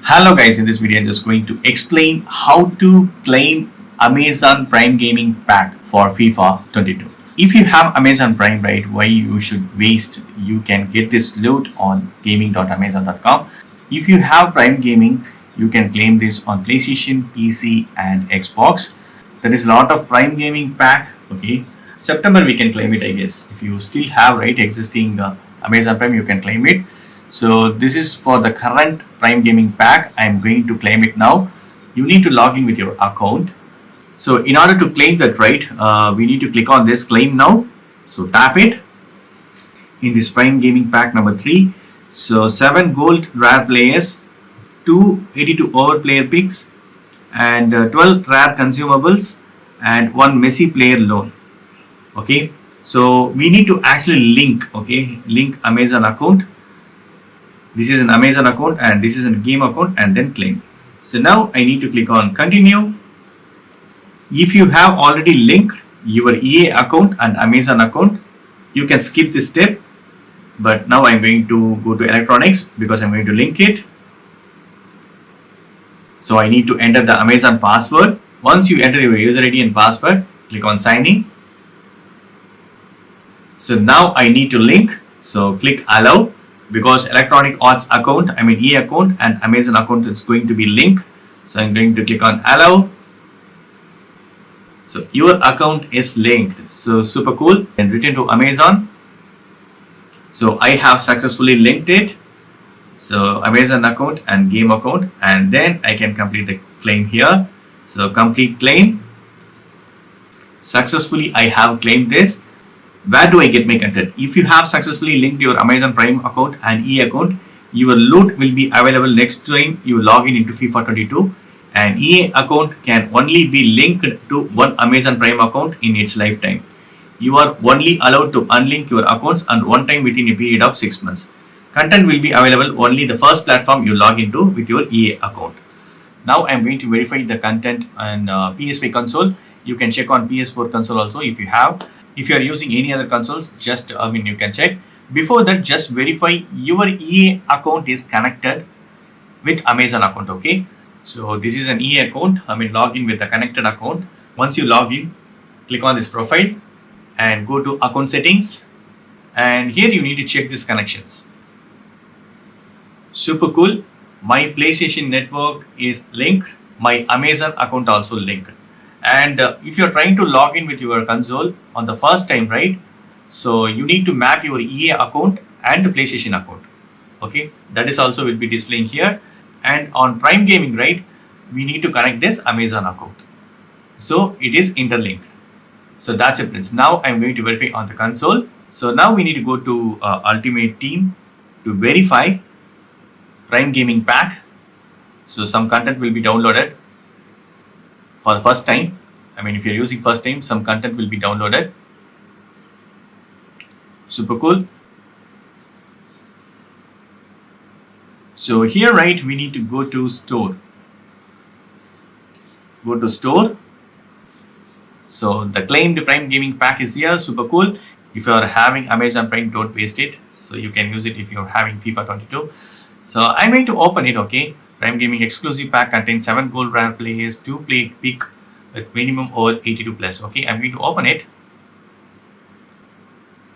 Hello guys, in this video I'm just going to explain how to claim Amazon Prime Gaming Pack for FIFA 22. If you have Amazon Prime, right, why you should waste? You can get this loot on gaming.amazon.com. If you have Prime Gaming, you can claim this on PlayStation, PC and Xbox. There is a lot of Prime Gaming Pack, okay. September we can claim it, I guess. If you still have, right, existing Amazon Prime, you can claim it. So this is for the current Prime Gaming Pack. I'm going to claim it now. You need to log in with your account. So in order to claim that, right, we need to click on this claim now. So tap it in this Prime Gaming Pack number 3. So 7 gold rare players, 2 82 over player picks, and 12 rare consumables, and 1 Messi player loan. Okay, so we need to actually link Amazon account. This is an Amazon account and this is a game account, and then claim. So now I need to click on continue. If you have already linked your EA account and Amazon account, you can skip this step. But now I'm going to go to electronics because I'm going to link it. So I need to enter the Amazon password. Once you enter your user ID and password, click on sign in. So now I need to link. So click allow. Because electronic arts account, EA account and Amazon account is going to be linked. So I'm going to click on allow. So your account is linked. So super cool. And return to Amazon. So I have successfully linked it. So Amazon account and game account, and then I can complete the claim here. So complete claim. Successfully I have claimed this. Where do I get my content? If you have successfully linked your Amazon Prime account and EA account, your loot will be available next time you log in into FIFA 22. And EA account can only be linked to one Amazon Prime account in its lifetime. You are only allowed to unlink your accounts and one time within a period of 6 months. Content will be available only the first platform you log into with your EA account. Now I am going to verify the content on PS5 console. You can check on PS4 console also if you have. If you are using any other consoles, just you can check. Before that, just verify your EA account is connected with Amazon account. Okay, so this is an EA account. Log in with the connected account. Once you log in, click on this profile and go to account settings, and here you need to check these connections. Super cool. My PlayStation network is linked. My Amazon account also linked. And if you're trying to log in with your console on the first time, right, so you need to map your EA account and the PlayStation account. Okay, that is also will be displaying here. And on Prime Gaming, right, we need to connect this Amazon account. So it is interlinked. So that's it, friends. Now I'm going to verify on the console. So now we need to go to Ultimate Team to verify Prime Gaming Pack. So some content will be downloaded. For the first time, if you're using first time, some content will be downloaded. Super cool. So here, right, we need to go to store. Go to store. So the claimed Prime Gaming Pack is here. Super cool. If you are having Amazon Prime, don't waste it. So you can use it if you're having FIFA 22. So I'm going to open it, okay. Prime Gaming exclusive pack contains 7 gold rare players, 2 play pick with minimum over 82 plus. Okay, I'm going to open it.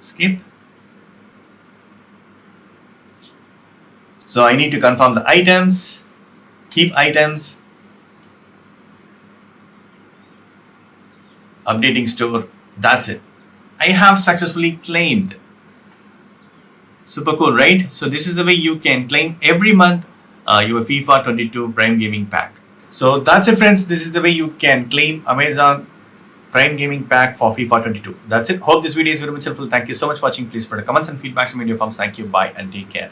Skip. So I need to confirm the items, keep items, updating store. That's it. I have successfully claimed. Super cool, right? So this is the way you can claim every month your FIFA 22 Prime Gaming Pack. So that's it, friends. This is the way you can claim Amazon Prime Gaming Pack for FIFA 22. That's it. Hope this video is very much helpful. Thank you so much for watching. Please put comments and feedbacks in video forms. Thank you. Bye and take care.